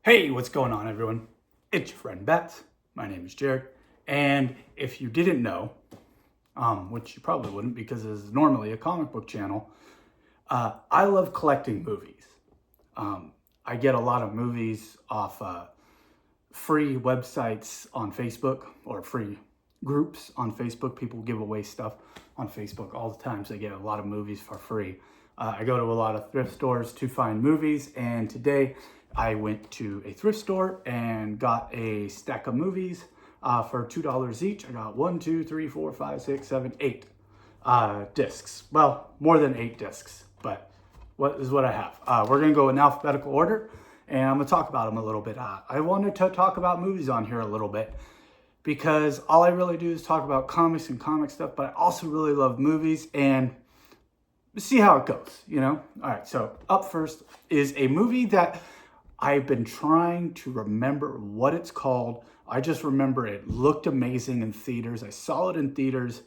Hey, what's going on, everyone? It's your friend Bets. My name is Jared. And if you didn't know, which you probably wouldn't because this is normally a comic book channel, I love collecting movies. I get a lot of movies off free websites on Facebook or free groups on Facebook. People give away stuff on Facebook all the time, so I get a lot of movies for free. I go to a lot of thrift stores to find movies, and today I went to a thrift store and got a stack of movies for $2 each. I got 1, 2, 3, 4, 5, 6, 7, 8 discs. Well, more than 8 discs, but what is what I have. We're gonna go in alphabetical order, and I'm gonna talk about them a little bit. I wanted to talk about movies on here a little bit because all I really do is talk about comics and comic stuff, but I also really love movies and see how it goes, you know? All right, so up first is a movie that I've been trying to remember what it's called. I just remember it looked amazing in theaters. I saw it in theaters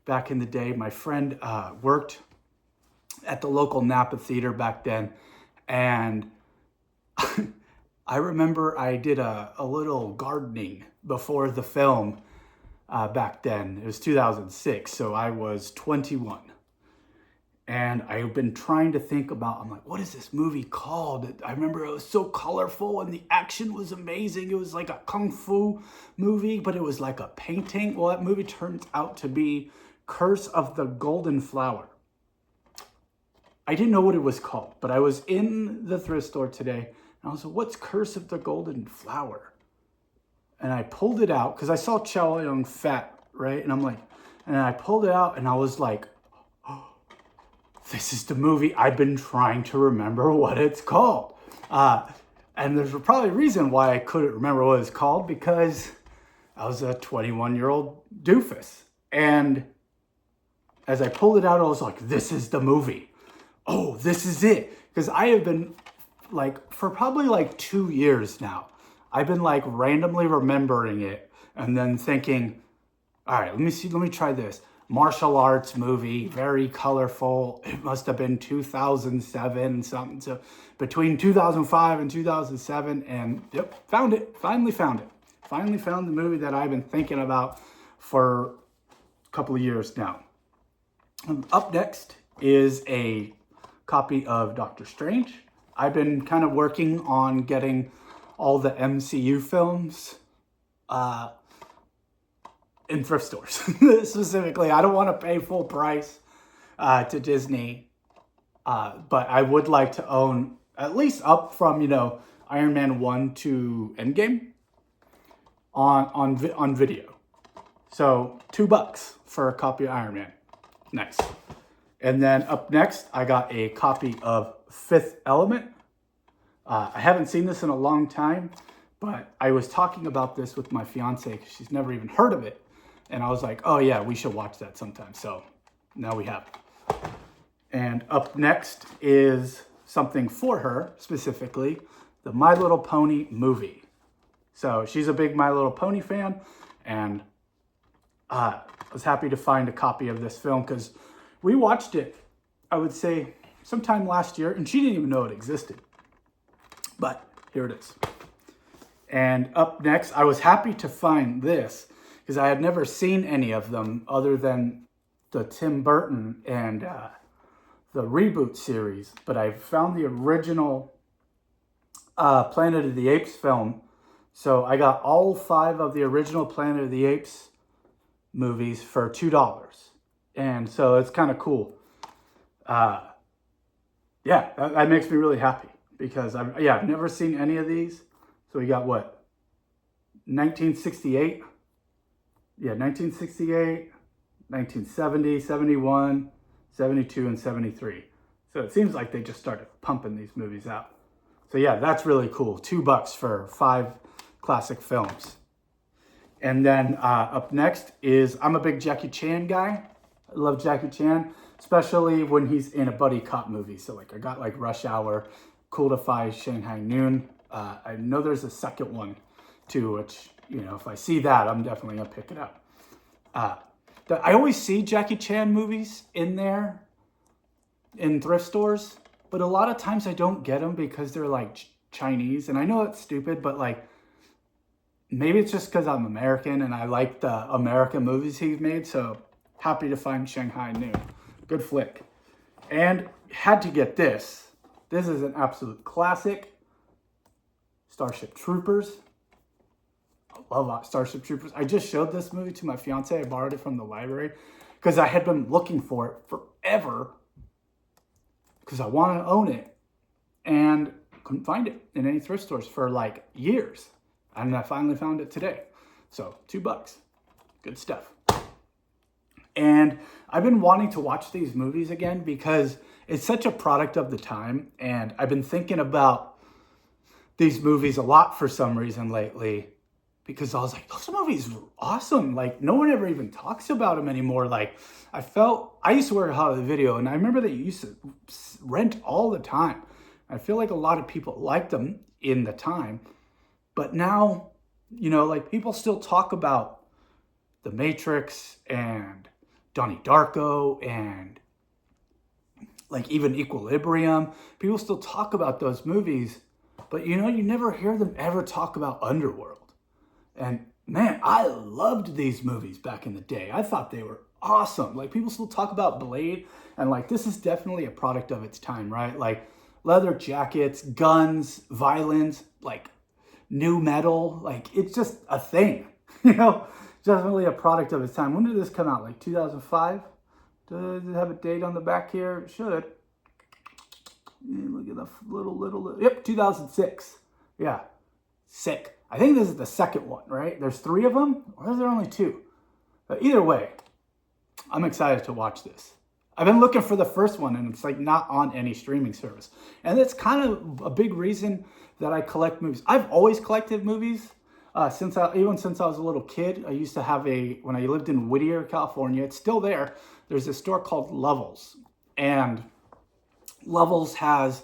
back in the day. My friend worked at the local Napa theater back then, and I remember I did a little gardening before the film back then. It was 2006, so I was 21. And I've been trying to think about, I'm like, what is this movie called? I remember it was so colorful and the action was amazing. It was like a kung fu movie, but it was like a painting. Well, that movie turns out to be Curse of the Golden Flower. I didn't know what it was called, but I was in the thrift store today and I was like, what's Curse of the Golden Flower? And I pulled it out because I saw Chow Yun Fat, right? And I'm like, and I pulled it out and I was like, this is the movie I've been trying to remember what it's called. And there's probably a reason why I couldn't remember what it's called, because I was a 21-year-old doofus. And as I pulled it out, I was like, this is the movie. Oh, this is it. Because I have been, like, for probably like 2 years now, I've been like randomly remembering it and then thinking, all right, let me try this. Martial arts movie, very colorful. It must have been 2007, something. So between 2005 and 2007, and yep, found it. Finally found it. Finally found the movie that I've been thinking about for a couple of years now. Up next is a copy of Doctor Strange. I've been kind of working on getting all the MCU films in thrift stores. Specifically, I don't want to pay full price to Disney, but I would like to own at least up from, Iron Man 1 to Endgame on video. So $2 for a copy of Iron Man. Nice. And then up next, I got a copy of Fifth Element. I haven't seen this in a long time, but I was talking about this with my fiance because she's never even heard of it. And I was like, oh yeah, we should watch that sometime. So now we have it. And up next is something for her, specifically, the My Little Pony movie. So she's a big My Little Pony fan, and I was happy to find a copy of this film because we watched it, I would say, sometime last year, and she didn't even know it existed. But here it is. And up next, I was happy to find this because I had never seen any of them other than the Tim Burton and the reboot series. But I found the original Planet of the Apes film. So I got all 5 of the original Planet of the Apes movies for $2. And so it's kind of cool. Yeah, that makes me really happy because I've never seen any of these. So we got what? 1968? Yeah, 1968, 1970, 71, 72, and 73. So it seems like they just started pumping these movies out. So yeah, that's really cool. $2 for 5 classic films. And then up next is, I'm a big Jackie Chan guy. I love Jackie Chan, especially when he's in a buddy cop movie. So like I got like Rush Hour, Cool to Five, Shanghai Noon. I know there's a second one too, which, if I see that, I'm definitely gonna pick it up. I always see Jackie Chan movies in there in thrift stores, but a lot of times I don't get them because they're like Chinese. And I know it's stupid, but like, maybe it's just because I'm American and I like the American movies he's made. So happy to find Shanghai new. Good flick. And had to get this. This is an absolute classic. Starship Troopers. I love Starship Troopers. I just showed this movie to my fiance. I borrowed it from the library because I had been looking for it forever because I wanted to own it and couldn't find it in any thrift stores for like years. And I finally found it today. So $2. Good stuff. And I've been wanting to watch these movies again because it's such a product of the time. And I've been thinking about these movies a lot for some reason lately because I was like, those movies were awesome. Like, no one ever even talks about them anymore. Like, I used to work at Hollywood Video, and I remember they used to rent all the time. I feel like a lot of people liked them in the time. But now, you know, like, people still talk about The Matrix and Donnie Darko and like even Equilibrium. People still talk about those movies, but you know, you never hear them ever talk about Underworld. And man, I loved these movies back in the day. I thought they were awesome. Like, people still talk about Blade, and like, this is definitely a product of its time, right? Like, leather jackets, guns, violence, like new metal, like, it's just a thing, you know? Definitely a product of its time. When did this come out? Like 2005? Does it have a date on the back here? It should. Yeah, look at the little. Yep, 2006. Yeah, sick. I think this is the second one, right? There's 3 of them, or is there only 2? But either way, I'm excited to watch this. I've been looking for the first one, and it's like not on any streaming service. And it's kind of a big reason that I collect movies. I've always collected movies. Even since I was a little kid. I used to have when I lived in Whittier, California, it's still there. There's a store called Levels, and Levels has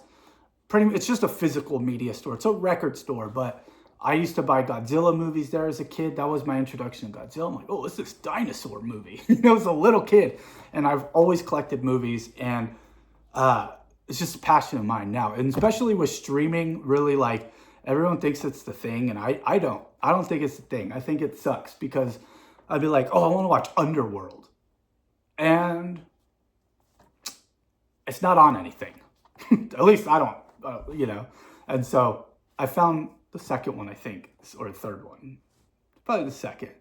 it's just a physical media store. It's a record store, but I used to buy Godzilla movies there as a kid. That was my introduction to Godzilla. I'm like, oh, it's this dinosaur movie. I was a little kid, and I've always collected movies, and it's just a passion of mine now. And especially with streaming, really, like, everyone thinks it's the thing, and I don't. I don't think it's the thing. I think it sucks because I'd be like, oh, I want to watch Underworld. And it's not on anything. At least I don't, you know. And so I found the second one, I think, or the third one. Probably the second.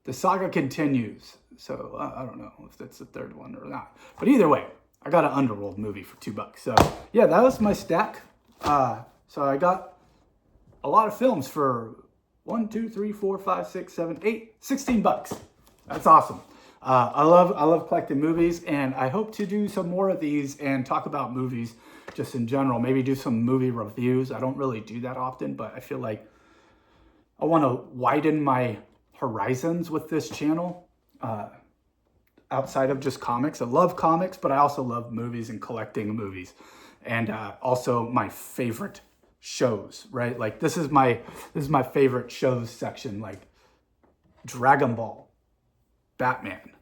The saga continues. So I don't know if that's the third one or not. But either way, I got an Underworld movie for $2. So yeah, that was my stack. So I got a lot of films for 1, 2, 3, 4, 5, 6, 7, 8, $16. That's awesome. I love collecting movies, and I hope to do some more of these and talk about movies just in general. Maybe do some movie reviews. I don't really do that often, but I feel like I want to widen my horizons with this channel outside of just comics. I love comics, but I also love movies and collecting movies, and also my favorite shows, right? Like, this is my favorite shows section, like Dragon Ball, Batman,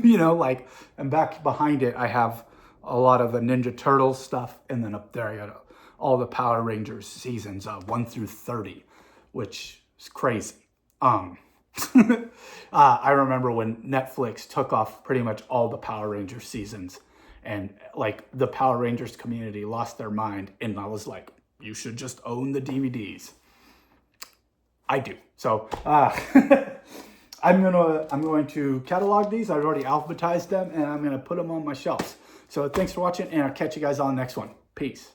you know, like, and back behind it I have a lot of the Ninja Turtles stuff, and then up there I got all the Power Rangers seasons 1 through 30, which is crazy. I remember when Netflix took off pretty much all the Power Rangers seasons, and like, the Power Rangers community lost their mind, and I was like, you should just own the DVDs. I do. So I'm going to catalog these. I've already alphabetized them, and I'm going to put them on my shelves. So thanks for watching, and I'll catch you guys on the next one. Peace.